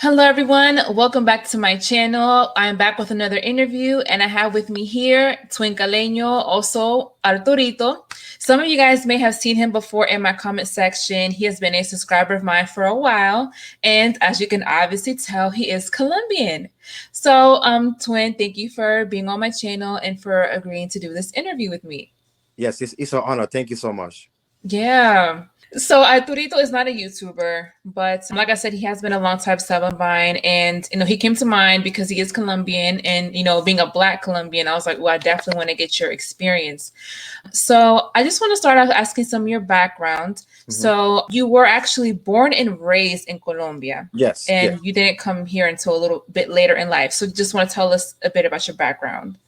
Hello, everyone. Welcome back to my channel. I'm back with another interview, and I have with me here twin Caleño, also Arturito. Some of you guys may have seen him before in my comment section. He has been a subscriber of mine for a while, and as you can obviously tell, he is Colombian. So, twin, thank you for being on my channel and for agreeing to do this interview with me. Yes, it's an honor. Thank you so much. Yeah. So Arturito is not a YouTuber, but like I said, he has been a long time sub of mine, and he came to mind because he is Colombian, and being a Black Colombian, I was like, well, I definitely want to get your experience. So I just want to start off asking some of your background. So you were actually born and raised in Colombia, Yes, and yes. you didn't come here until a little bit later in life. So just want to tell us a bit about your background.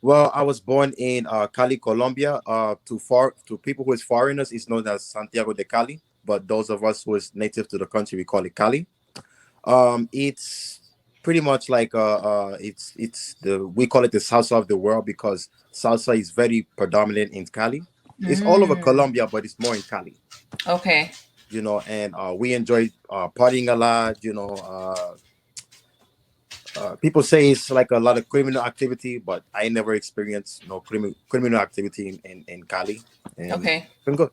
Well, I was born in Cali, Colombia. To people who is foreigners, it's known as Santiago de Cali. But those of us who is native to the country, we call it Cali. It's pretty much like we call it the salsa of the world because salsa is very predominant in Cali. It's all over Colombia, but it's more in Cali. Okay. And we enjoy partying a lot. People say it's like a lot of criminal activity, but I never experienced no criminal activity in Cali. And Okay. it's been good.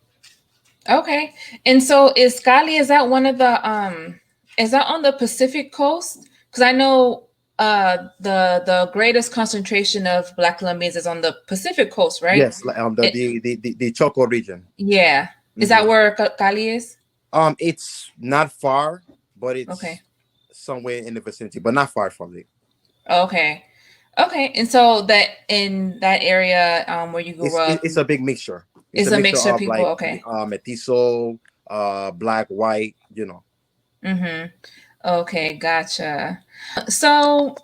Okay. And so is Cali, is that one of the is that on the Pacific coast? Because I know the greatest concentration of Black Colombians is on the Pacific coast, right? Yes, like, the Choco region. Yeah. Is that where Cali is? It's not far, but it's Okay. somewhere in the vicinity, but not far from it. Okay. Okay. And so that in that area where you grew up, It's a big mixture. It's is a a mixture mixture of of people. like Okay. mestizo, black, white. Mm-hmm. Okay, gotcha. So,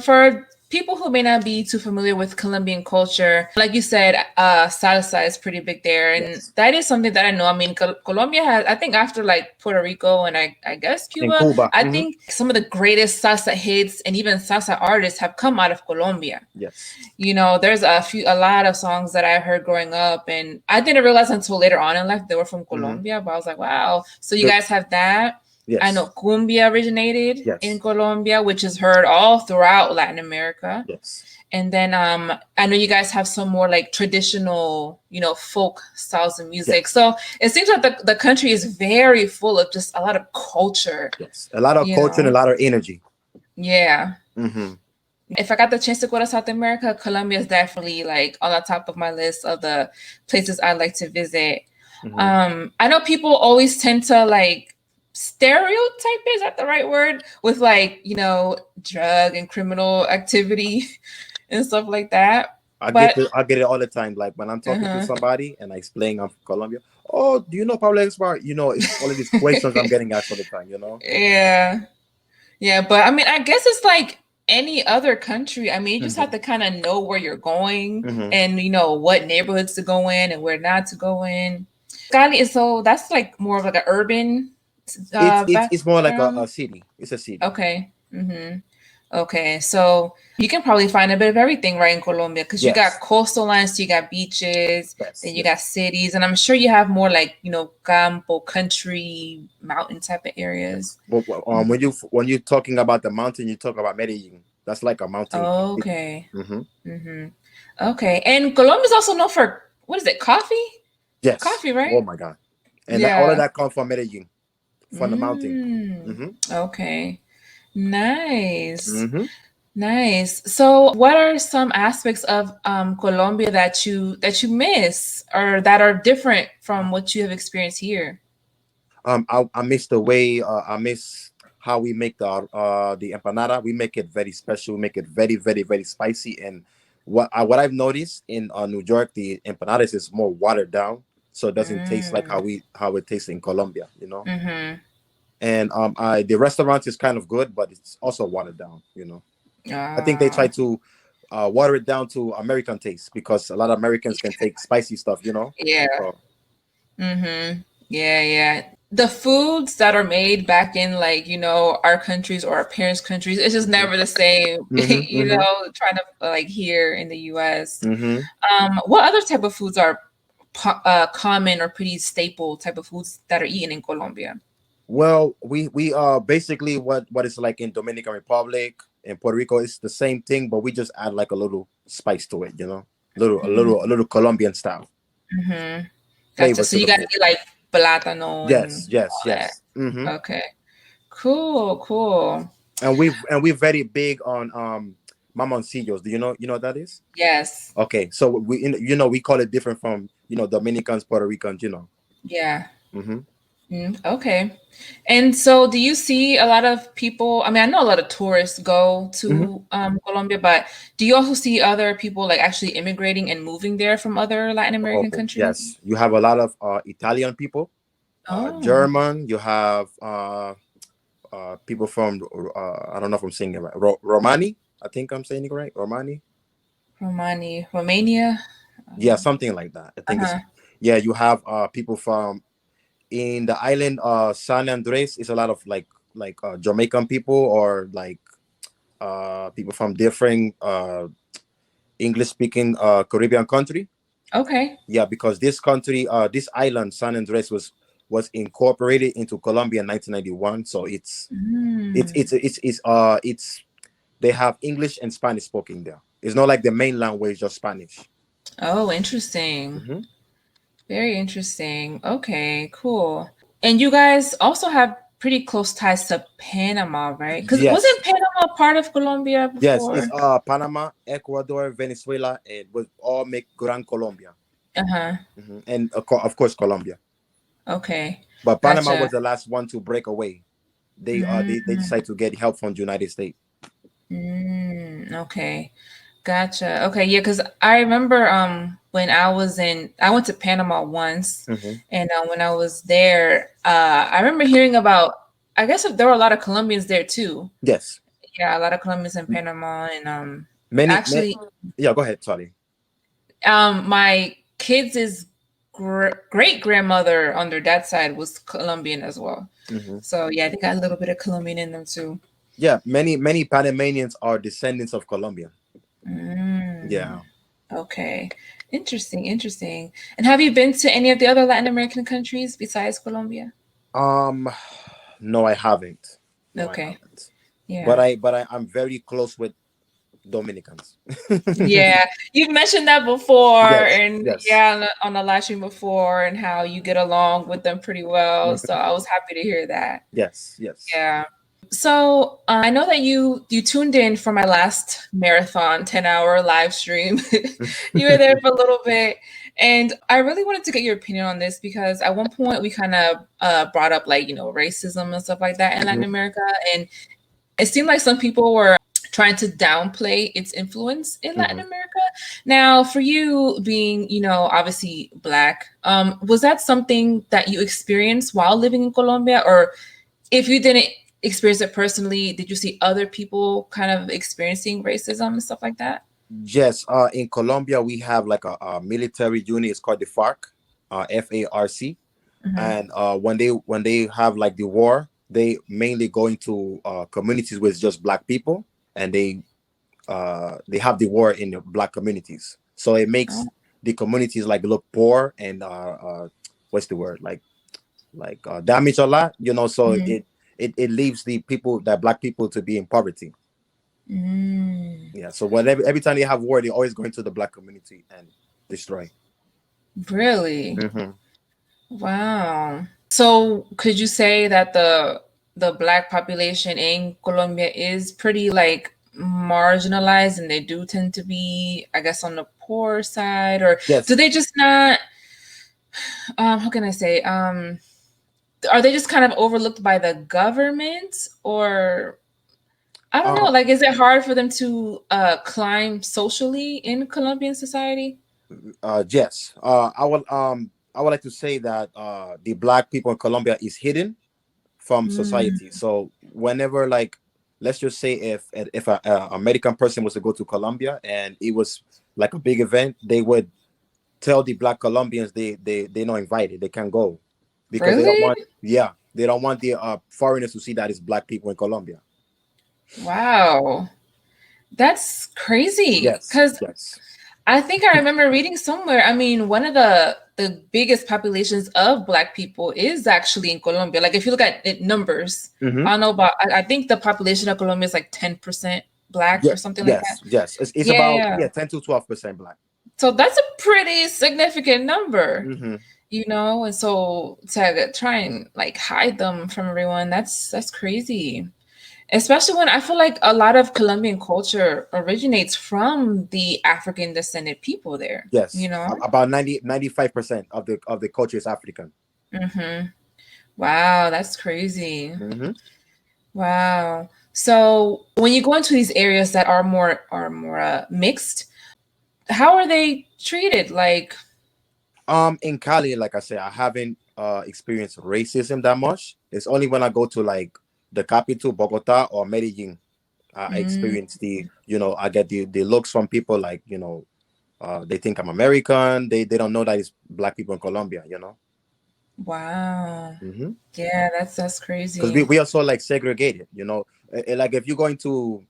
for people who may not be too familiar with Colombian culture, like you said, salsa is pretty big there, and Yes. that is something that I know. I mean, Colombia has, I think, after like Puerto Rico and I guess In Cuba, Cuba. I think some of the greatest salsa hits and even salsa artists have come out of Colombia. Yes. There's a lot of songs that I heard growing up, and I didn't realize until later on in life they were from Colombia. But I was like, wow. So you guys have that. I know Yes. cumbia originated in Yes. Colombia, which is heard all throughout Latin America. Yes. And then I know you guys have some more like traditional, folk styles of music. Yes. So it seems like the country is very full of just a lot of culture. Yes. A lot of culture and a lot of energy. Yeah. Mm-hmm. If I got the chance to go to South America, Colombia is definitely like on the top of my list of the places I'd like to visit. I know people always tend to like stereotype, is that the right word, with like drug and criminal activity and stuff like that. I But get it all the time. Like when I'm talking to somebody and I explain I'm from Colombia. Oh, do you know Pablo Escobar? It's all of these questions I'm getting asked all the time. yeah, but I mean, I guess it's like any other country. I mean, you just have to kind of know where you're going and what neighborhoods to go in and where not to go in. Cali is, so that's like more of like an urban It's more like background. a city. It's a city. Okay. Okay, so you can probably find a bit of everything right in Colombia because you got coastal lines, you got beaches, then you got cities, and I'm sure you have more like campo, country, mountain type of areas. But when you're talking about the mountain, you talk about Medellin. That's like a mountain. Okay. Okay, and Colombia is also known for, what is it, coffee? Yes. Coffee, right? Oh my God. And all of that comes from Medellin, from the mountain. Okay. Nice. Nice. So what are some aspects of Colombia that you miss or that are different from what you have experienced here? I miss the way I miss how we make the empanada. We make it very special. We make it very, very, very spicy. And what I've noticed in New York, the empanadas is more watered down, so it doesn't taste like how it tastes in Colombia. And the restaurant is kind of good, but it's also watered down. I think they try to water it down to American taste because a lot of Americans can take spicy stuff. Yeah. So, Yeah. The foods that are made back in like, our countries or our parents' countries, it's just never the same, trying to like here in the US. What other type of foods are common or pretty staple type of foods that are eaten in Colombia? Well, we basically what it's like in Dominican Republic and Puerto Rico. It's the same thing, but we just add like a little spice to it, you know, a little Colombian style Mm-hmm. Gotcha. flavor So to you the guys food. eat like plátano Yes, and yes, all that. yes. Okay. Cool, cool. And we're very big on mamoncillos. Do you know what that is? Yes. Okay, so we call it different from Dominicans, Puerto Ricans. Yeah. Hmm. Okay. And so do you see a lot of people? I mean, I know a lot of tourists go Hmm. to Colombia, but do you also see other people like actually immigrating and moving there from other Latin American Oh countries? yes, you have a lot of Italian people, Oh, German. You have people from I don't know if I'm saying it right. Romani. I think I'm saying it right. Romani. Romania. Yeah, something like that. I think it's Uh-huh. yeah. You have people from in the island San Andres. Is a lot of like Jamaican people or like people from different English speaking Caribbean country. Okay. Yeah, because this country, this island, San Andres, was incorporated into Colombia in 1991. So Mm. it's they have English and Spanish spoken there. It's not like the main language, just Spanish. Oh, interesting. Hmm. Very interesting. Okay, cool. And you guys also have pretty close ties to Panama, right? Because Yes, wasn't Panama part of Colombia yes. It's before? Panama, Ecuador, Venezuela, and will all make Gran Colombia. Uh-huh. And of course Colombia. Okay. But Panama Gotcha. was the last one to break away. They Mm, decided to get help from the United States. okay. Gotcha. Okay, yeah, because I remember when I went to Panama once, Hmm. and when I was there, I remember hearing about, I guess there were a lot of Colombians there too. Yes. Yeah, a lot of Colombians in Panama, and Many, actually, yeah, go ahead. Sorry. my kids' great grandmother on their dad's side was Colombian as well. Hmm. So yeah, they got a little bit of Colombian in them too. Yeah, many Panamanians are descendants of Colombian. Mm, Yeah. okay. Interesting, interesting. And have you been to any of the other Latin American countries besides Colombia? Um, no, I haven't. No, I Okay. haven't. But Yeah. I'm very close with Dominicans. Yeah. You've mentioned that before, Yes, and yes, yeah, on the live stream before, and how you get along with them pretty well. So mhm, I was happy to hear that. yes, yes. Yeah. So I know that you tuned in for my last marathon 10-hour live stream. You were there for a little bit, and I really wanted to get your opinion on this because at one point we kind of brought up like racism and stuff like that in Latin Mhm, America, and it seemed like some people were trying to downplay its influence in Latin mhm. America. Now, for you being obviously Black, was that something that you experienced while living in Colombia, or if you didn't experience it personally, did you see other people kind of experiencing racism and stuff like that? Yes, in Colombia we have like a military unit. It's called the FARC, FARC. Hmm. And when they have like the war, they mainly go into communities with just black people, and they have the war in the black communities. So it Oh. makes the communities like look poor and what's the word like damage a lot. So Mhm. it leaves the people that black people to be in poverty. Mm, Yeah. So whatever every time they have war, they always go into the black community and destroy. really? Hmm. Wow. So could you say that the Black population in Colombia is pretty like marginalized, and they do tend to be, I guess, on the poor side, or do Yes. they just not how can I say, are they just kind of overlooked by the government, or I don't know, Uh, like is it hard for them to climb socially in Colombian society? yes. I would like to say that the black people in Colombia is hidden from society. Mm, So whenever, like, let's just say if a American person was to go to Colombia and it was like a big event, they would tell the black Colombians they're not invited. They can't go because they don't really? want. Yeah, they don't want the foreigners to see that it's black people in Colombia. Wow. That's crazy. Yes. Because Yes. I think I remember reading somewhere. I mean, one of the the biggest populations of Black people is actually in Colombia. Like if you look at it numbers, I don't know about. I think the population of Colombia is like 10% Black Yeah, or something like that. yes. It's about Yeah. 10 to 12% Black. So that's a pretty significant number, Mm-hmm. you know. And so to try and like hide them from everyone, that's crazy. Especially when I feel like a lot of Colombian culture originates from the African descended people there, Yes, you know? about 95% of the culture is African. Mm-hmm. Wow, that's crazy. Mm-hmm. Wow. So when you go into these areas that are more mixed, how are they treated? Like, In Cali, like I said, I haven't experienced racism that much. It's only when I go to like the capital, Bogota or Medellin, I experience I get the looks from people like, they think I'm American. They don't know that it's Black people in Colombia, wow. Mm-hmm. Yeah, that's Because crazy. we are so like segregated, like if you're going to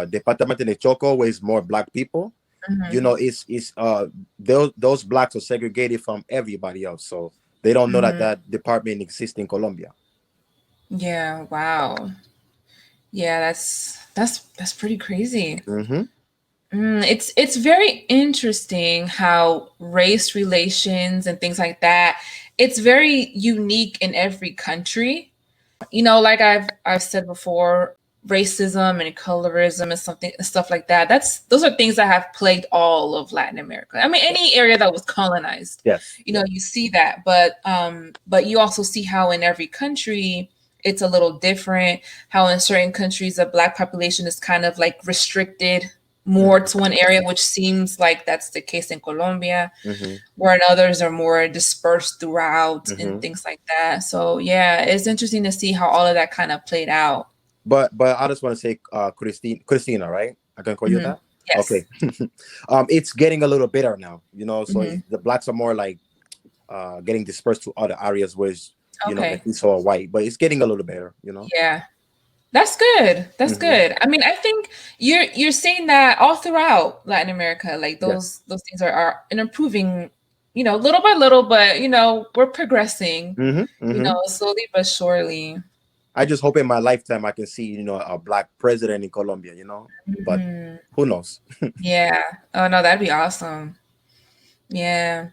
Department de Choco where it's more Black people, Mhm. it's those Blacks are segregated from everybody else, so they don't know that Mhm. that department exists in Colombia. Yeah, wow. Yeah, that's pretty crazy. Mm-hmm. It's very interesting how race relations and things like that, it's very unique in every country. You know, like I've said before, racism and colorism and stuff like that. Those are things that have plagued all of Latin America. I mean, any area that was colonized. Yes. You know, you see that, but you also see how in every country it's a little different. How in certain countries the Black population is kind of like restricted more Mm-hmm. to one area, which seems like that's the case in Colombia, Mm-hmm. where others are more dispersed throughout and Mm-hmm. things like that. So yeah, it's interesting to see how all of that kind of played out. But I just want to say, Christina, right? I can call you Hmm. that. Yes. Okay. It's getting a little better now, so Hmm. the Blacks are more like getting dispersed to other areas where it's, Okay. Mestizo or white, but it's getting a little better. Yeah. That's good. That's Mm-hmm. good. I mean, I think you're seeing that all throughout Latin America. Like Yes. those things are improving, little by little, but we're progressing, Mm-hmm. Mm-hmm. slowly but surely. I just hope in my lifetime I can see, a Black president in Colombia. But Hmm. who knows? Yeah. Oh no, that'd be awesome. Yeah.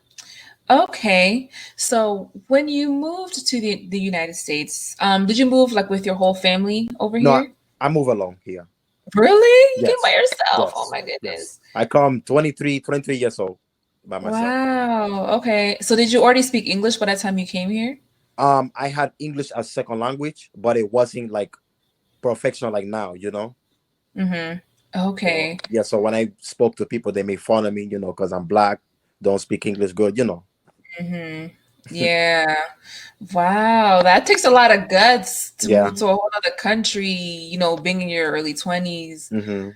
Okay. So when you moved to the United States, did you move like with your whole family over No, here? I move along here. Really? You came by Yes. yourself? Oh Yes. my Yes. goodness. I come 23 years old by myself. Wow. Okay. So did you already speak English by the time you came here? I had English as second language, but it wasn't like professional like now. Mm-hmm. So Okay. yeah, so when I spoke to people, they made fun of me, because I'm Black, don't speak English good. Mm-hmm. Yeah. Wow. That takes a lot of guts to Yeah. move to a whole other country, being in your early 20s. Mm-hmm.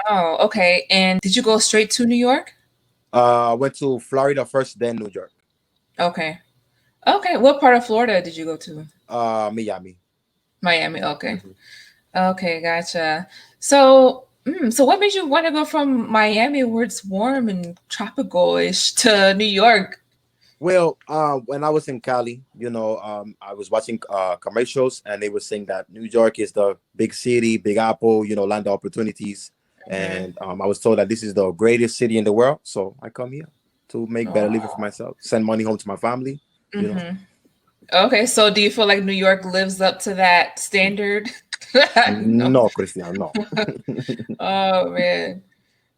Wow. Okay. And did you go straight to New York? I went to Florida first, then New York. Okay. Okay. What part of Florida did you go to? Miami. Miami. Okay. Mhm. Okay. Gotcha. So what made you want to go from Miami, where it's warm and tropical-ish, to New York? Well, when I was in Cali, I was watching commercials, and they were saying that New York is the big city, Big Apple, land of opportunities. Hmm. And I was told that this is the greatest city in the world. So I come here to make better living for myself, send money home to my family. Hmm. Okay. So do you feel like New York lives up to that standard? No. No, Christian, no. Oh man.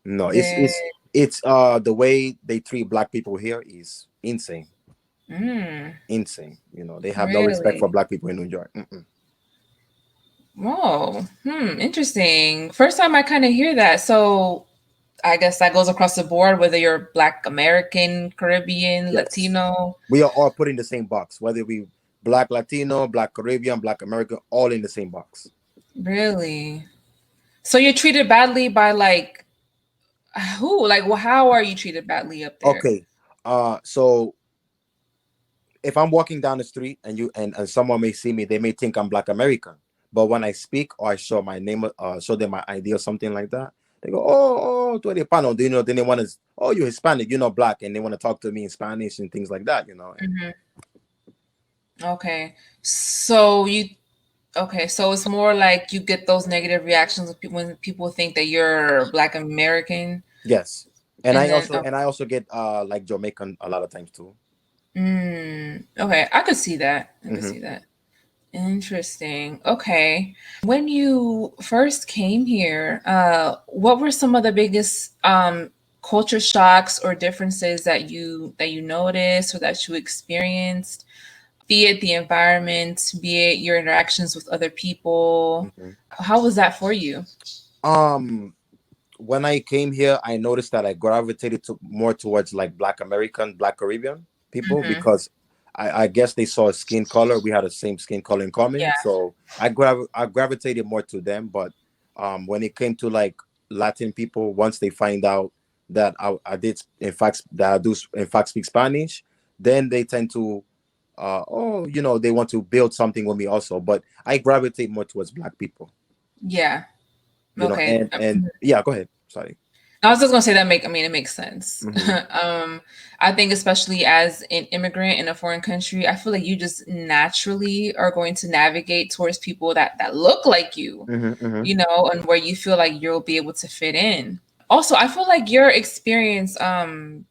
No, it's Dang. it's it's the way they treat Black people here is insane. Mm, Insane. They have no respect for really? Black people in New York. Mm-mm. Whoa. Interesting. First time I kind of hear that. So I guess that goes across the board, whether you're Black American, Caribbean, Yes. Latino. We are all put in the same box, whether we Black Latino, Black Caribbean, Black American, all in the same box. Really? So you're treated badly by like who? Like, well, how are you treated badly up there? Okay. So if I'm walking down the street and and someone may see me, they may think I'm Black American. But when I speak or I show my name, show them my ID or something like that, They go, oh, tú eres hispano. You know, then they want to, oh, you're Hispanic, you're not black, and they want to talk to me in Spanish and things like that. You know. Okay. So so it's more like you get those negative reactions when people think that you're Black American. Yes, and And I then also get like Jamaican a lot of times too. okay, I could see that. I could see that. Interesting. Okay. When you first came here, what were some of the biggest culture shocks or differences that you noticed or that you experienced? Be it the environment, be it your interactions with other people. How was that for you? When I came here, I noticed that I gravitated more towards like Black American, Black Caribbean people because I guess they saw skin color. We had the same skin color in common, Yeah. so I gravitated more to them. But when it came to like Latin people, once they find out that I did in fact that I do in fact speak Spanish, then they tend to oh, you know, they want to build something with me also. But I gravitate more towards Black people. Yeah. You know, Okay. and yeah, go ahead. Sorry. I was just gonna say that it makes sense. I think especially as an immigrant in a foreign country, I feel like you just naturally are going to navigate towards people that look like you, you know, and where you feel like you'll be able to fit in. Also, I feel like your experience,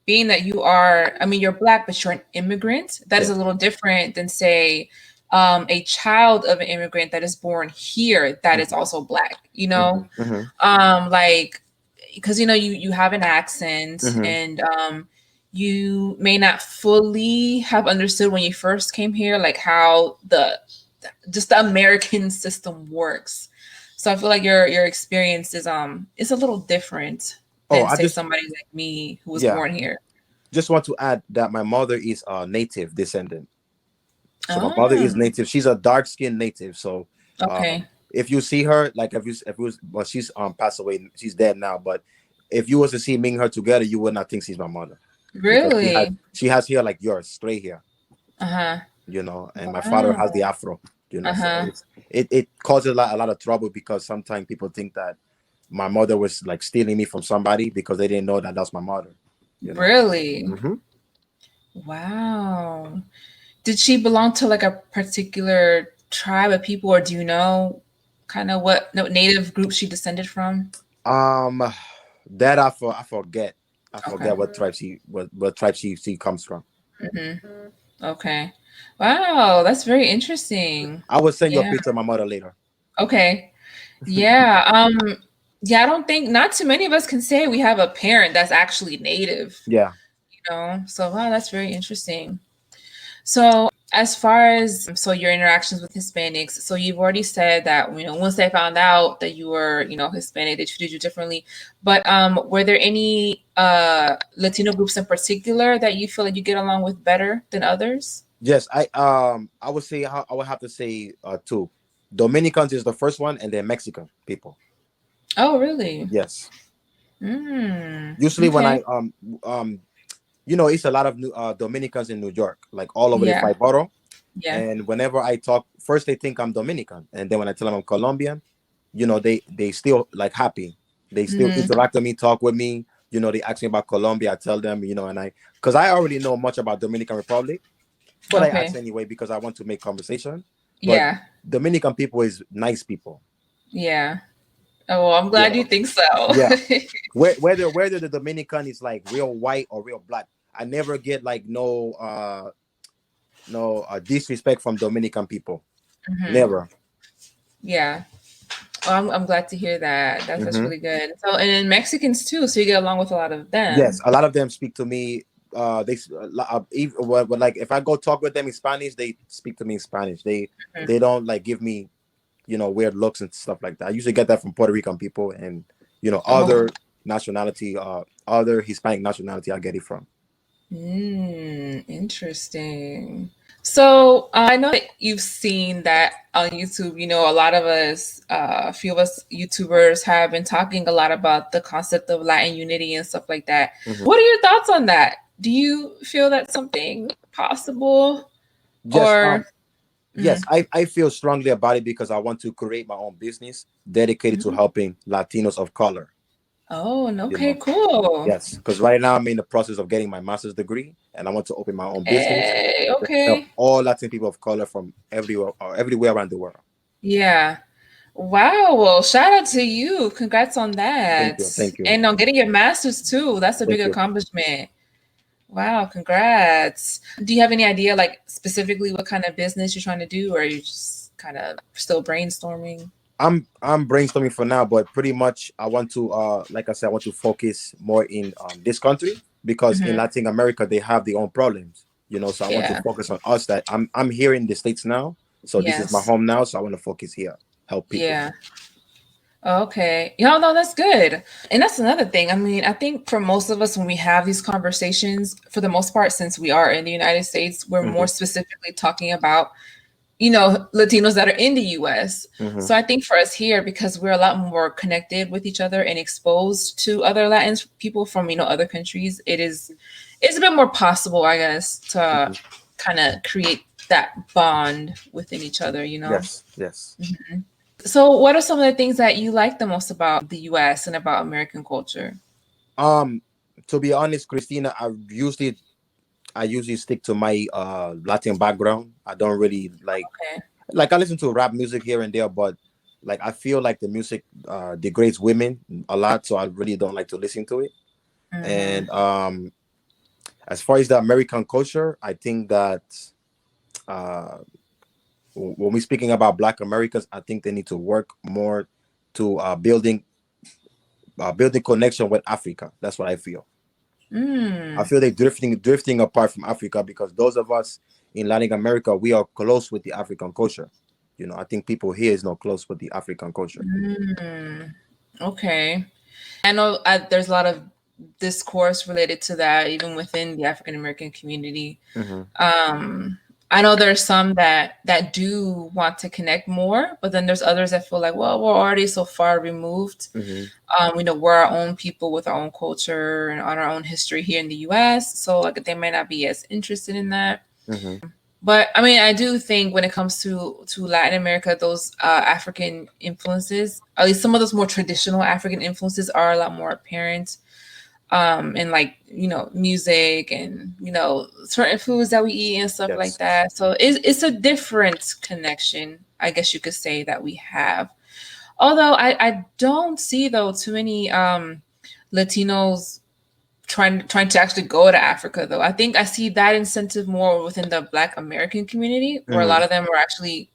being that you're Black, but you're an immigrant, that is a little different than say a child of an immigrant that is born here that is also Black, you know? Like, because you know you have an accent and you may not fully have understood when you first came here like how the American system works. So I feel like your experience is a little different than say somebody like me who was born here. Just want to add that my mother is a native descendant. So my mother Oh, is native. She's a dark-skinned native. So okay. if you see her, like if it was, well, she's passed away. She's dead now. But if you was to see me and her together, you would not think she's my mother because Really? she has hair like yours, straight hair. Uh-huh. You know, and my father has Wow. the afro. You know, so Uh-huh. it causes a lot of trouble because sometimes people think that my mother was like stealing me from somebody because they didn't know that that's my mother. You know. Really? Wow. Did she belong to like a particular tribe of people, or do you know kind of what native group she descended from? That I forget. I Okay. forget what tribe she comes from. Okay. Wow, that's very interesting. I will send you a Yeah. picture of my mother later. Okay. Yeah. Yeah, I don't think not too many of us can say we have a parent that's actually native, Yeah. you know? So wow, that's very interesting. So as far as your interactions with Hispanics, so you've already said that, you know, once they found out that you were, you know, Hispanic, they treated you differently. But were there any Latino groups in particular that you feel like you get along with better than others? Yes, I would say I would have to say two. Dominicans is the first one, and then Mexican people. Oh, really? Yes. Usually when Okay. I you know, it's a lot of Dominicans in New York, like all over the Yeah. five borough. Yeah. And whenever I talk, first they think I'm Dominican, and then when I tell them I'm Colombian, you know, they still like happy. They still interact with me, talk with me. You know, they ask me about Colombia. I tell them, you know, and because I already know much about Dominican Republic, but I ask Okay. anyway because I want to make conversation. But Yeah. Dominican people is nice people. Yeah. Oh, well, I'm You glad you know, think so. yeah. Whether the Dominican is like real white or real black, I never get like no disrespect from Dominican people. Never. Yeah. Oh, I'm glad to hear that. That's Hmm. really good. So, and then Mexicans too. So you get along with a lot of Yes, them. a lot of them speak to me. Like if I go talk with them in Spanish, they speak to me in Spanish. They don't like give me, you know, weird looks and stuff like that. I usually get that from Puerto Rican people and, you know, Oh, other nationality, other Hispanic nationality. I get it from. interesting. So I know that you've seen that on YouTube. You know, a lot of us, a few of us YouTubers have been talking a lot about the concept of Latin unity and stuff like that. Mhm. What are your thoughts on that? Do you feel that's something possible, Yes, or? yes, I feel strongly about it because I want to create my own business dedicated to helping Latinos of color. Oh, You okay, know, cool. yes, because right now I'm in the process of getting my master's degree, and I want to open my own business Hey, to help okay. all Latin people of color from everywhere around the world. Yeah. Wow. Well, shout out to you. Congrats on Thank that. you, thank you, And on getting your master's too. That's a big thank you. accomplishment. Wow, congrats. Do you have any idea, like specifically what kind of business you're trying to do, or are you just kind of still brainstorming? I'm brainstorming for now, but pretty much I want to like I said, I want to focus more in this country because in Hmm. Latin America they have their own problems, you know. So I want to Yeah. focus on us. That I'm here in the States now, so this is my Yes. home now. So I want to focus here, help people. Yeah. Okay. Yeah, no, that's good. And that's another thing. I mean, I think for most of us, when we have these conversations, for the most part, since we are in the United States, we're more Hmm. specifically talking about, Latinos that are in the US. Hmm. So I think for us here, because we're a lot more connected with each other and exposed to other Latin people from, other countries, it's a bit more possible, I guess, to Hmm. kind of create that bond within each other. Yes, yes. Mhm. So what are some of the things that you like the most about the US and about American culture? Um, to be honest, Christina, I usually stick to my Latin background. I don't really Okay. like I listen to rap music here and there, but like I feel like the music degrades women a lot, so I really don't like to listen to it. Hmm. And as far as the American culture, I think that uh, when we're speaking about Black Americans, I think they need to work more to building connection with Africa. That's what I feel. I Mm. feel they're drifting apart from Africa because those of us in Latin America, we are close with the African culture. You know, I think people here is not close with the African culture. Mm. Okay. I know there's a lot of discourse related to that, even within the African American community. Hmm. Um, I know there's some that do want to connect more, but then there's others that feel like, well, we're already so far removed. Hmm. We're our own people with our own culture and on our own history here in the U.S. So like they might not be as interested in that. Hmm. But I mean, I do think when it comes to Latin America, those African influences, at least some of those more traditional African influences, are a lot more apparent. And like music and certain foods that we eat and stuff like Yes. that. So it's a different connection, I guess you could say, that we have. Although I don't see though too many Latinos trying to actually go to Africa though. I think I see that incentive more within the Black American community, where a Hmm. lot of them are actually,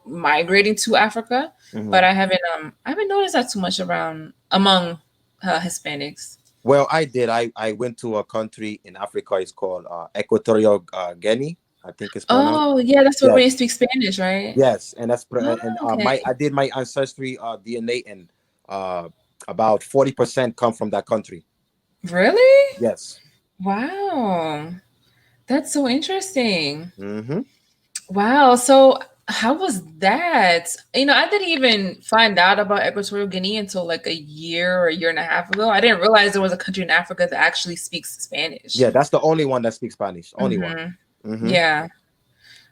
migrating to Africa. Hmm. But I haven't noticed that too much around among Hispanics. Well, I did. I went to a country in Africa. It's called Equatorial Guinea. I think it's pronounced. Oh yeah, that's where Yes, you speak Spanish, right? yes, Oh, and okay. my I did my ancestry DNA, and uh, about 40% come from that country. Really? Yes. Wow. That's so interesting. Hmm. Wow. So how was that? I didn't even find out about Equatorial Guinea until like a year or a year and a half ago. I didn't realize there was a country in Africa that actually speaks Spanish. Yeah, that's the only one that speaks Spanish. Only one. Hmm. Hmm. Yeah. The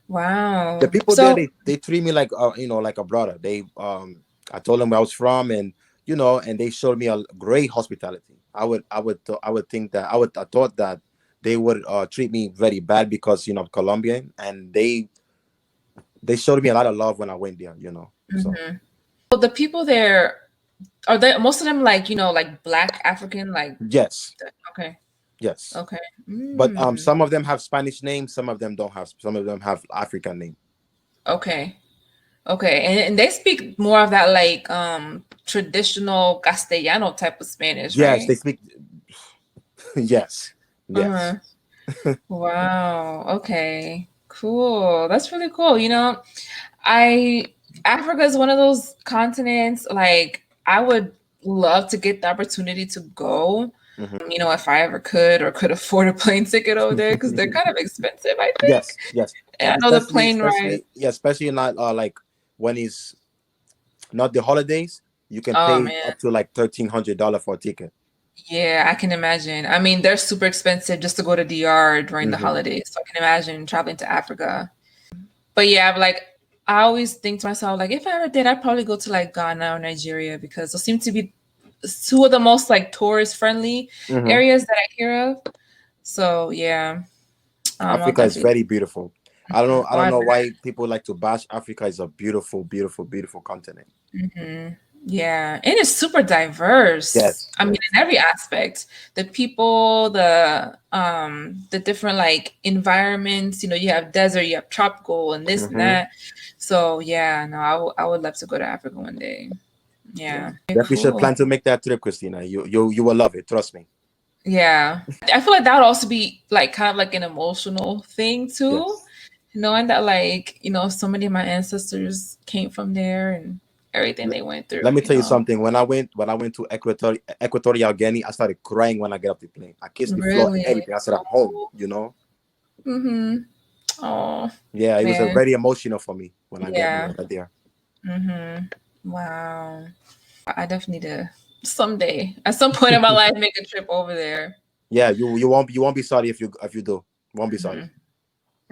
Wow. people there, So, they treat me like like a brother. I told them where I was from, and and they showed me a great hospitality. I would think that I thought that they would treat me very bad because Colombian, and they showed me a lot of love when I went there. So mhm. So the people there, are they most of them like, like Black African, like, yes, okay, yes, okay. but Mm, some of them have Spanish names, some of them don't have. Some of them have African name. okay. Okay. And they speak more of that like traditional Castellano type of Spanish, Yes, they right? speak. Yes, yes. Uh-huh. Wow. Okay. Cool. That's really cool. I Africa is one of those continents, like I would love to get the opportunity to go, Hmm. if I ever could or could afford a plane ticket over there because they're kind of expensive, I think. Yes, yes. And I know the Especially, plane ride. especially, yeah, especially not like when it's not the holidays, you can Oh pay man. up to like $1,300 for a ticket. Yeah, I can imagine. I mean, they're super expensive just to go to DR during the Hmm. holidays. So I can imagine traveling to Africa. But yeah, I always think to myself, like, if I ever did, I'd probably go to like Ghana or Nigeria because those seem to be two of the most like tourist friendly Mhm. areas that I hear of. So yeah, I'll Africa is definitely. very beautiful. I don't know. I Oh, don't I know bet. why people like to bash Africa. Is a beautiful, beautiful, beautiful continent. Yeah, and it's super diverse. Yes, I mean, yes. in every aspect, the people, the different like environments. You know, you have desert, you have tropical, and this and Hmm. that. So yeah, no, I would love to go to Africa one day. Yeah, Yeah, definitely should cool. plan to make that trip, Christina. You will love it. Trust me. Yeah, I feel like that would also be like kind of like an emotional thing too, Yes. knowing that like so many of my ancestors came from there and everything L- they went through. Let me tell you something. When I went to Equatorial Guinea, I started crying when I get off the plane. I kissed the floor, Really. everything. I said, I'm home. Oh. You know. Mm-hmm. Oh Yeah, it was a man. very emotional for me when I Yeah. got there. Mm-hmm. Wow. I definitely need to someday, at some point in my life, make a trip over there. Yeah, you won't be sorry if you do. Won't be sorry.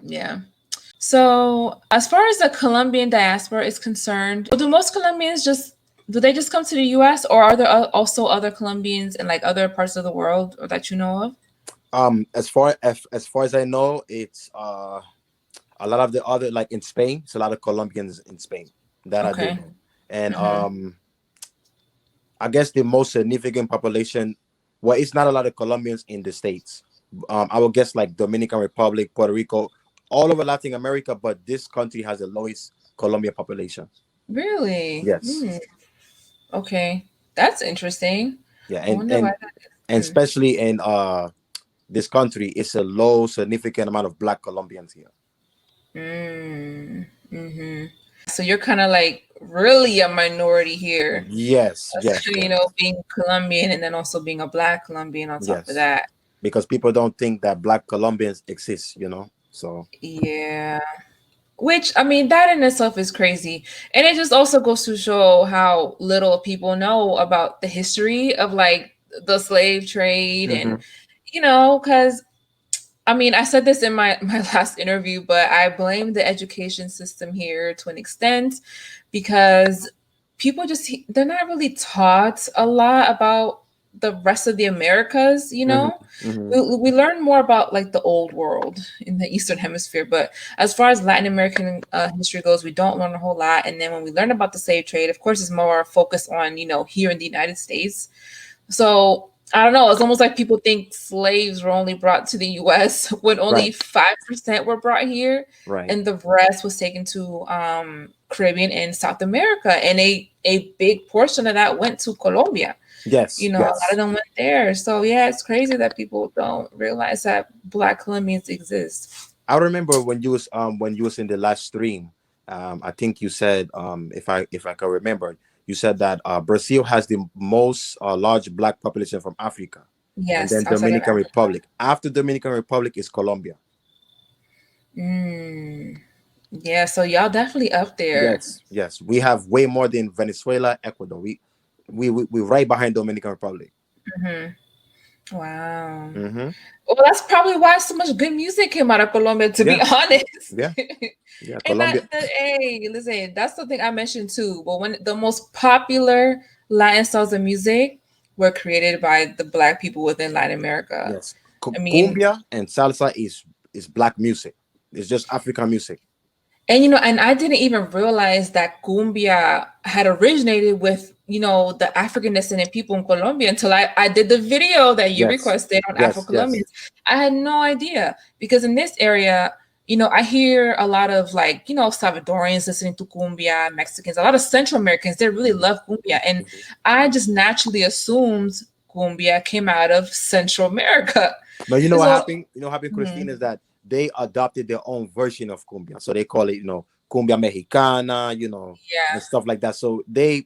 Yeah. So, as far as the Colombian diaspora is concerned, do most Colombians do they just come to the U.S. or are there also other Colombians in like other parts of the world or that you know of? As far as I know, it's a lot of the other, like in Spain, it's a lot of Colombians in Spain that I do Okay. know. And Mm-hmm. I guess the most significant population, well, it's not a lot of Colombians in the States. I would guess like Dominican Republic, Puerto Rico, all over Latin America, but this country has the lowest Colombian population. Really? Yes. Okay. That's interesting. Yeah, I and wonder why and that and is. especially in this country, it's a low significant amount of Black Colombians here. Mm-hmm. So you're kind of like really a minority here, Yes, yes, yes, being Colombian and then also being a Black Colombian on top of yes. that. Because people don't think that Black Colombians exist. So Yeah. Which, I mean, that in itself is crazy. And it just also goes to show how little people know about the history of like the slave trade and, Mhm. because I mean, I said this in my last interview, but I blame the education system here to an extent because people just they're not really taught a lot about the rest of the Americas, Mhm. Mhm. we learn more about like the old world in the Eastern Hemisphere, but as far as Latin American history goes, we don't learn a whole lot. And then when we learn about the slave trade, of course, it's more focused on here in the United States. So I don't know. It's almost like people think slaves were only brought to the U.S. when only Right, 5% were brought here, right. and the rest was taken to Caribbean and South America, and a big portion of that went to Colombia. Yes, A lot of yes. them went there. So yeah, it's crazy that people don't realize that Black Colombians exist. I remember when you was in the last stream. I think you said, if I can remember, you said that Brazil has the most large Black population from Africa, and Yes, then outside of Dominican Africa. Republic. After Dominican Republic is Colombia. Mm. Yeah, so y'all definitely up there. Yes, yes. We have way more than Venezuela, Ecuador. We right behind Dominican Republic. Wow. Hmm. Well, that's probably why so much good music came out of Colombia, to be Yeah, honest. yeah, yeah. And Colombia. hey, listen, that's the thing I mentioned too. But when the most popular Latin styles of music were created by the Black people within Latin America. Yes, I mean, cumbia and salsa is black music. It's just African music. and and I didn't even realize that cumbia had originated with the African descendant people in Colombia until I did the video that you Yes, requested on yes, yes. Afro-Colombians. I had no idea because in this area, I hear a lot of like Salvadorians listening to cumbia, Mexicans, a lot of Central Americans, they really Mhm, love cumbia, and mhm. I just naturally assumed cumbia came out of Central America. But you know what So, happened? You know what happened, Christine, mhm, is that they adopted their own version of cumbia. So they call it, cumbia mexicana, and yeah. stuff like that. So they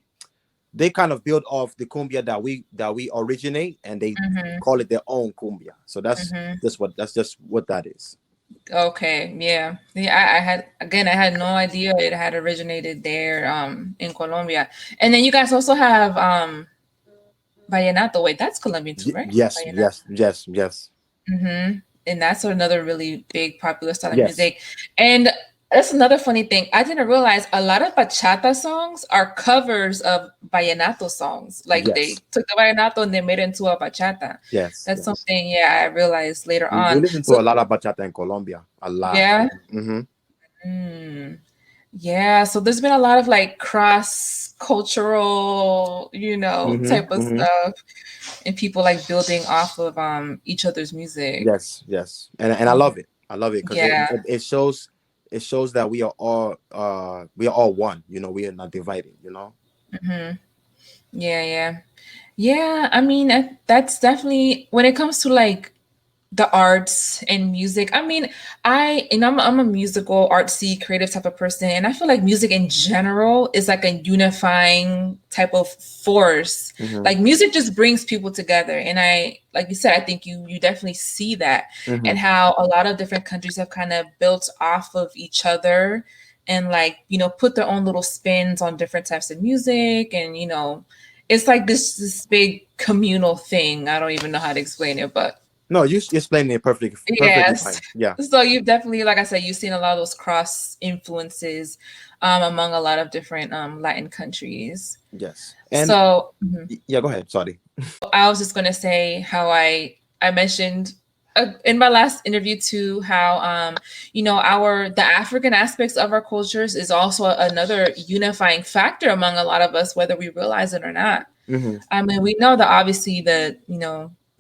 kind of build off the cumbia that we originate, and they Hmm. call it their own cumbia. So that's Hmm. just what that is. Okay, yeah. Yeah, I had no idea it had originated there in Colombia. And then you guys also have vallenato. Wait, that's Colombian too, right? Yes, Vallenato. yes, yes, yes, Mm-hmm. And that's another really big popular style of yes. music. And That's another funny thing. I didn't realize a lot of bachata songs are covers of vallenato songs. Like they Yes, took the vallenato and they made it into a bachata. yes, That's yes. something, yeah, I realized later We on. listen to So, a lot of bachata in Colombia, a lot. yeah. Mm-hmm. Mm, yeah. So there's been a lot of like cross cultural, Mm-hmm. type of Mm-hmm. stuff, and people like building off of each other's music. Yes, yes, and I Mhm. love it. I love it because Yeah. it shows that we are all one. You know, we are not divided. You know. Hmm. Yeah. Yeah. Yeah. I mean, that's definitely when it comes to like the arts and music. I mean, I'm a musical, artsy, creative type of person, and I feel like music in general is like a unifying type of force. Mm-hmm. Like music just brings people together, and like you said, I think you definitely see that, Mm-hmm. and how a lot of different countries have kind of built off of each other, and like put their own little spins on different types of music, and it's like this big communal thing. I don't even know how to explain it, but No, you explained it perfectly yes. fine. Yeah. So you've definitely, like I said, you've seen a lot of those cross influences among a lot of different Latin countries. Yes. And So yeah, go ahead. Sorry. I was just going to say how I mentioned in my last interview too how the African aspects of our cultures is also another unifying factor among a lot of us, whether we realize it or not. Mm-hmm. I mean, we know that obviously the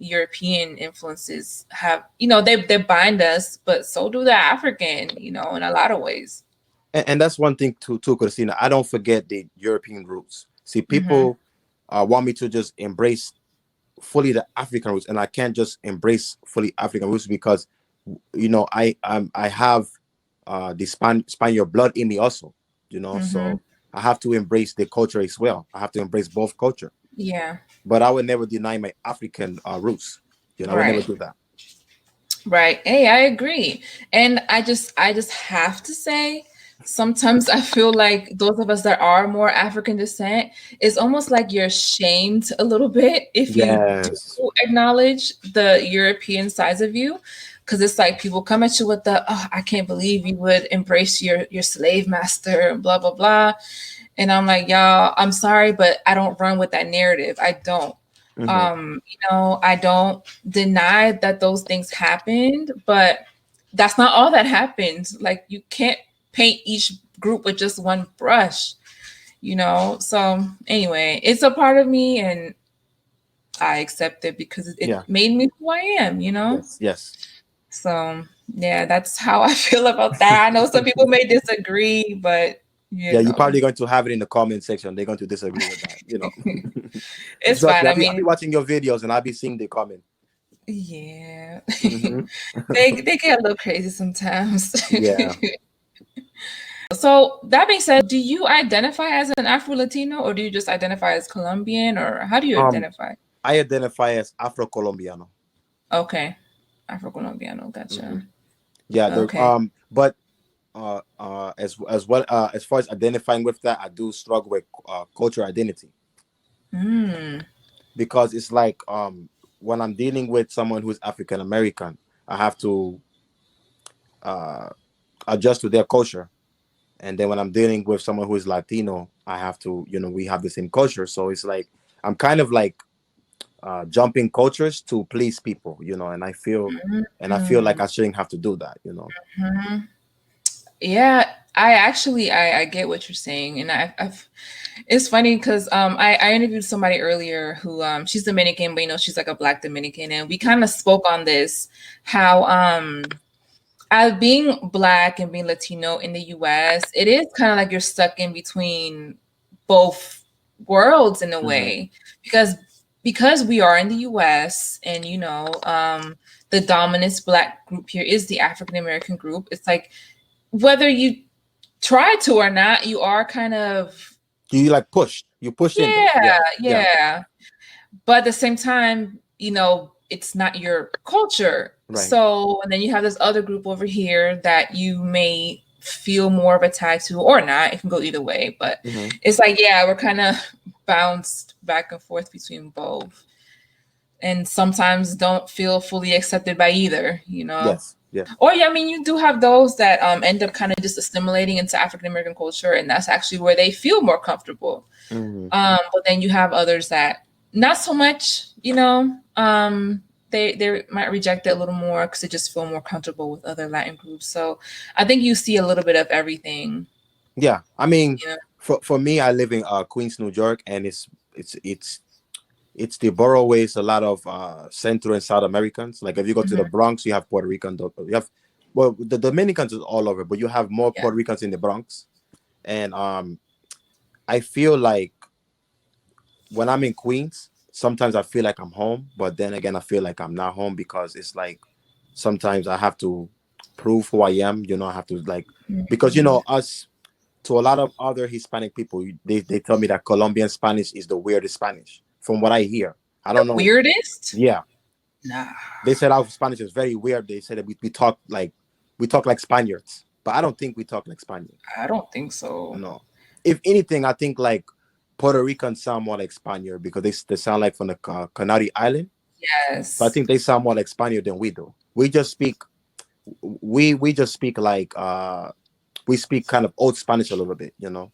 European influences have they bind us, but so do the African, in a lot of ways. And that's one thing too, Christina. I don't forget the European roots. See, Hmm. people want me to just embrace fully the African roots, and I can't just embrace fully African roots because I have the Spaniard blood in me also. Hmm. So I have to embrace the culture as well. I have to embrace both culture, Yeah. but I would never deny my African roots. I would never Right. do that. Right. Hey, I agree. And I just have to say, sometimes I feel like those of us that are more African descent, it's almost like you're shamed a little bit if you do Yes. acknowledge the European sides of you. Because it's like people come at you with oh, I can't believe you would embrace your slave master and blah blah blah. And I'm like, y'all, I'm sorry, but I don't run with that narrative. I don't. Hmm. I don't deny that those things happened, but that's not all that happened. Like you can't paint each group with just one brush. So anyway, it's a part of me and I accept it because it Yeah. made me who I am. Yes. Yes. So yeah, that's how I feel about that. I know some people may disagree, but you Yeah, you're know, probably going to have it in the comment section. They're going to disagree with that. it's Trust fine. me, I I'll be mean, watching your videos and I'll be seeing the comment. yeah. Hmm. They get a little crazy sometimes. Yeah. So that being said, do you identify as an Afro-Latino or do you just identify as Colombian or how do you Um, identify? I identify as Afro-Colombiano. Okay. Afro-Colombiano, Hmm. gotcha. Yeah. Okay. But as well as far as identifying with that, I do struggle with cultural identity Mm. because it's like when I'm dealing with someone who's African American, I have to uh adjust to their culture. And then when I'm dealing with someone who is Latino, I have to, we have the same culture. So it's like I'm kind of like jumping cultures to please people, and I feel like Mm. I shouldn't have to do that. Mhm. Yeah, I get what you're saying, and I've it's funny because I interviewed somebody earlier who she's Dominican, but she's like a Black Dominican, and we kind of spoke on this how being Black and being Latino in the US, it is kind of like you're stuck in between both worlds in a Hmm. way because we are in the US and the dominant Black group here is the African American group. It's like whether you try to or not, you are kind of You like pushed in there. yeah, Yeah, yeah, yeah. But at the same time, it's not your culture. right. So, and then you have this other group over here that you may feel more of a tie to or not. It can go either way, but Hmm. it's like, yeah, we're kind of bounced back and forth between both. And sometimes don't feel fully accepted by either. Yes. Or yeah, I mean, you do have those that end up kind of just assimilating into African American culture, and that's actually where they feel more comfortable. But then you have others that not so much, you know. They might reject it a little more because they just feel more comfortable with other Latin groups. So I think you see a little bit of everything. Yeah, I mean, Yeah. for me, I live in Queens, New York, and it's the borough where it's a lot of Central and South Americans. Like if you go to the Bronx, you have Puerto Rican. You have, well, the Dominicans is all over, but you have more Puerto Ricans in the Bronx. And I feel like when I'm in Queens, sometimes I feel like I'm home, but then again, I feel like I'm not home because it's like sometimes I have to prove who I am. You know, I have to like, because you know us, to a lot of other Hispanic people, they tell me that Colombian Spanish is the weirdest Spanish. From what I hear, I don't know. Weirdest? Yeah. Nah. They said our Spanish is very weird. They said that we talk like Spaniards, but I don't think we talk like Spaniards. I don't think so. No. If anything, I think like Puerto Ricans sound more like Spaniard because they sound like from the Canary Island. Yes. So I think they sound more like Spaniard than we do. We just speak like we speak kind of old Spanish a little bit, you know.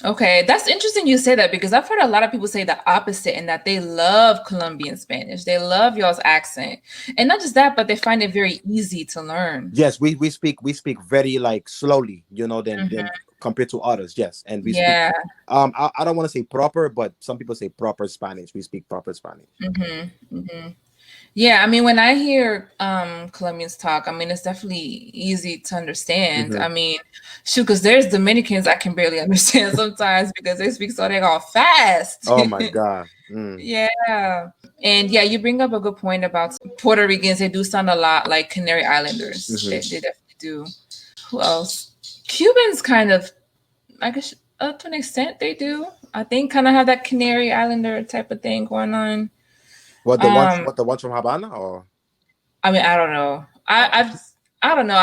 Okay, that's interesting you say that because I've heard a lot of people say the opposite and that they love Colombian Spanish. They love y'all's accent. And not just that, but they find it very easy to learn. Yes, we speak very like slowly, you know, than compared to others. Yes. And we speak I don't want to say proper, but some people say proper Spanish. We speak proper Spanish. Yeah, I mean, when I hear Colombians talk, I mean, it's definitely easy to understand. I mean, shoot, because there's Dominicans I can barely understand sometimes because they speak so they go fast. Oh my God. Yeah. And yeah, you bring up a good point about Puerto Ricans. They do sound a lot like Canary Islanders. They definitely do. Who else? Cubans kind of, I guess, to an extent, they do. I think kind of have that Canary Islander type of thing going on. What the ones from Havana, or? I mean, I don't know. I don't know.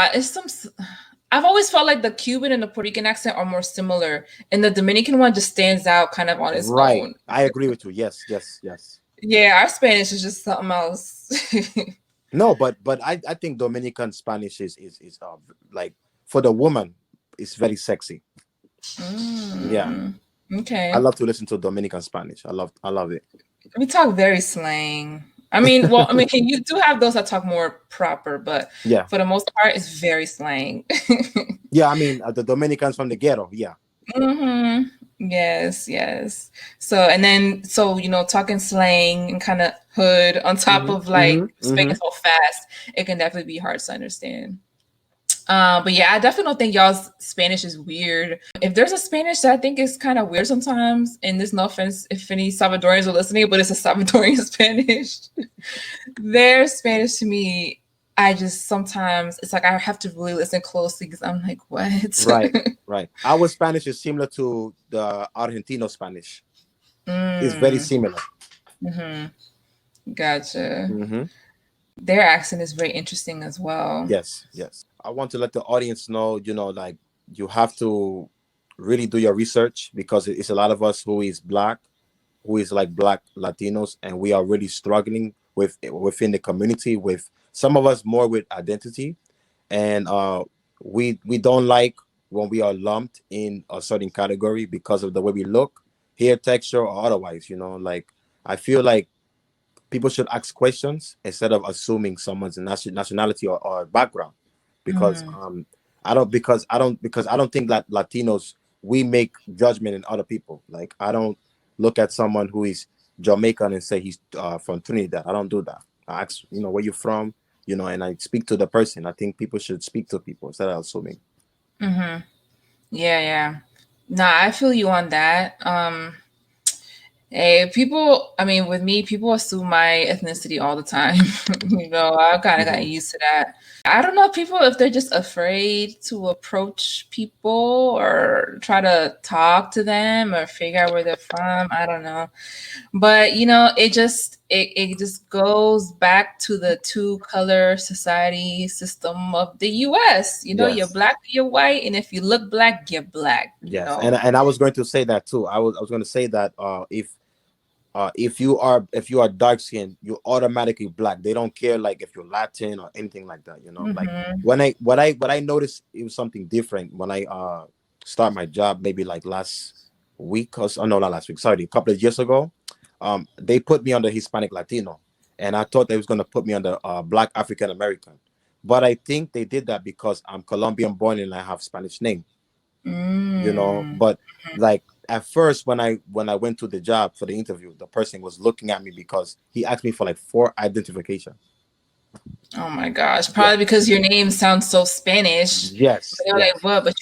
I've always felt like the Cuban and the Puerto Rican accent are more similar, and the Dominican one just stands out kind of on its own. I agree with you. Yes. Yeah, our Spanish is just something else. No, but I think Dominican Spanish is like for the woman, it's very sexy. Yeah. Okay. I love to listen to Dominican Spanish. I love it. We talk very slang. I mean, well, I mean, you do have those that talk more proper, but for the most part, it's very slang. Yeah, I mean, the Dominicans from the ghetto. Yeah. Yes. So, you know, talking slang and kind of hood on top of like speaking so fast, it can definitely be hard to understand. But yeah, I definitely don't think y'all's Spanish is weird. If there's a Spanish that I think is kind of weird sometimes, and there's no offense if any Salvadorians are listening, but it's a Salvadorian Spanish. Their Spanish to me, I just sometimes it's like I have to really listen closely because I'm like, what? Right. Our Spanish is similar to the Argentino Spanish. It's very similar. Gotcha. Their accent is very interesting as well. Yes. I want to let the audience know, you know, like you have to really do your research because it's a lot of us who is black, who is like black Latinos, and we are really struggling within the community, with some of us more with identity, and we don't like when we are lumped in a certain category because of the way we look, hair texture, or otherwise. You know, like I feel like people should ask questions instead of assuming someone's nationality or background. Because I don't think that Latinos, we make judgment in other people. Like I don't look at someone who is Jamaican and say he's from Trinidad. I don't do that. I ask, you know, where you from, you know, and I speak to the person. I think people should speak to people instead of assuming. Yeah. Nah, I feel you on that. Hey, people, I mean, with me, people assume my ethnicity all the time. You know, I kind of got used to that. I don't know if they're just afraid to approach people or try to talk to them or figure out where they're from. I don't know. But, you know, it just goes back to the two-color society system of the U.S. You know, you're black, you're white, and if you look black, you're black. Yes, you know? and I was going to say that too. I was going to say that if if you are dark skinned, you're automatically black. They don't care like if you're Latin or anything like that. You know, like when I noticed it was something different when I start my job, maybe like last week or so, no, not last week. Sorry, a couple of years ago. They put me on the Hispanic Latino, and I thought they was gonna put me on the Black African American, but I think they did that because I'm Colombian born and I have Spanish name. You know, but like at first when I went to the job for the interview, the person was looking at me because he asked me for like 4 identification. Oh my gosh, probably because your name sounds so Spanish. Yes. They're like, what? But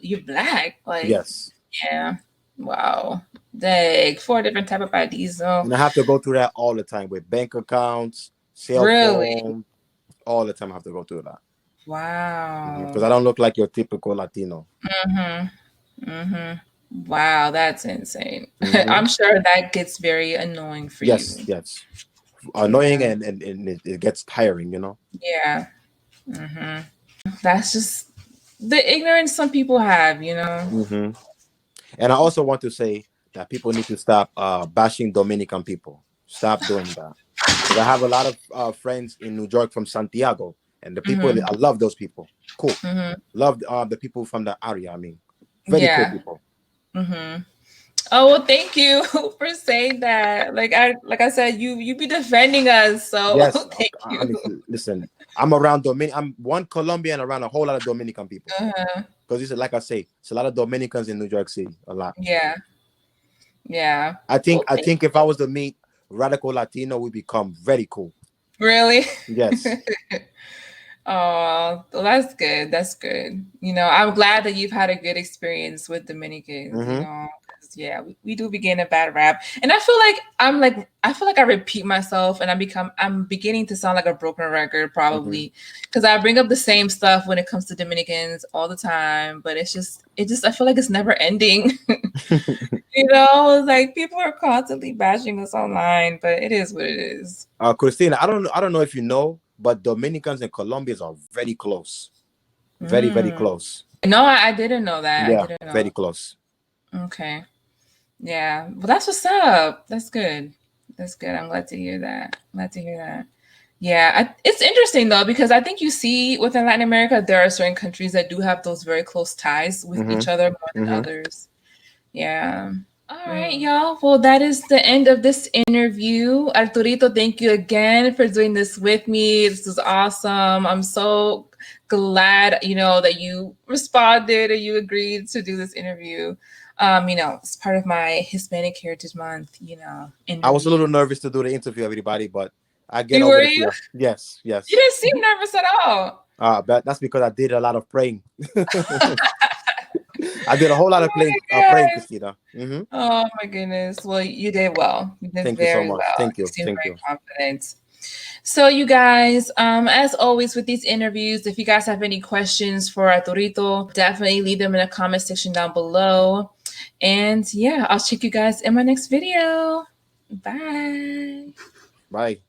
you're black. Like, yes. Yeah. Wow. Dang, 4 different type of IDs though. And I have to go through that all the time with bank accounts, cell phone, all the time I have to go through that. Wow. Because I don't look like your typical Latino. Wow, that's insane. I'm sure that gets very annoying for you. Yes. Annoying and it gets tiring, you know? Yeah. That's just the ignorance some people have, you know? And I also want to say that people need to stop bashing Dominican people. Stop doing that. Because I have a lot of friends in New York from Santiago, and the people, I love those people. Cool. Love the people from the area. I mean, very cool people. Oh, well, thank you for saying that. Like I said, you be defending us. So yes, thank you. Honestly, listen, I'm around I'm one Colombian around a whole lot of Dominican people. Because like I say, it's a lot of Dominicans in New York City. A lot. Yeah. I think if I was to meet radical Latino, we become very cool. Really? Yes. Oh, well, that's good. That's good. You know, I'm glad that you've had a good experience with Dominicans, you know, because yeah, we do begin a bad rap. And I feel like I repeat myself and I'm beginning to sound like a broken record probably because I bring up the same stuff when it comes to Dominicans all the time, but it's just I feel like it's never ending. You know, it's like people are constantly bashing us online, but it is what it is. Christina, I don't know if you know, but Dominicans and Colombians are very close. Very, very close. No, I didn't know that. Yeah, I didn't know. very close. Okay. Yeah. Well, that's what's up. That's good. That's good. I'm glad to hear that. Yeah. It's interesting, though, because I think you see within Latin America, there are certain countries that do have those very close ties with each other more than others. Yeah. All right, y'all. Well, that is the end of this interview. Arturito, thank you again for doing this with me. This is awesome. I'm so glad, you know, that you responded and you agreed to do this interview. You know, it's part of my Hispanic Heritage Month, you know. I was a little nervous to do the interview, everybody, but I get over it. Yes. You didn't seem nervous at all. But that's because I did a lot of praying. I did a whole lot of praying, Christina. Oh my goodness! Well, you did well. You did very well. Thank you. You seem very confident. So, you guys, as always with these interviews, if you guys have any questions for Arturito, definitely leave them in the comment section down below. And yeah, I'll check you guys in my next video. Bye. Bye.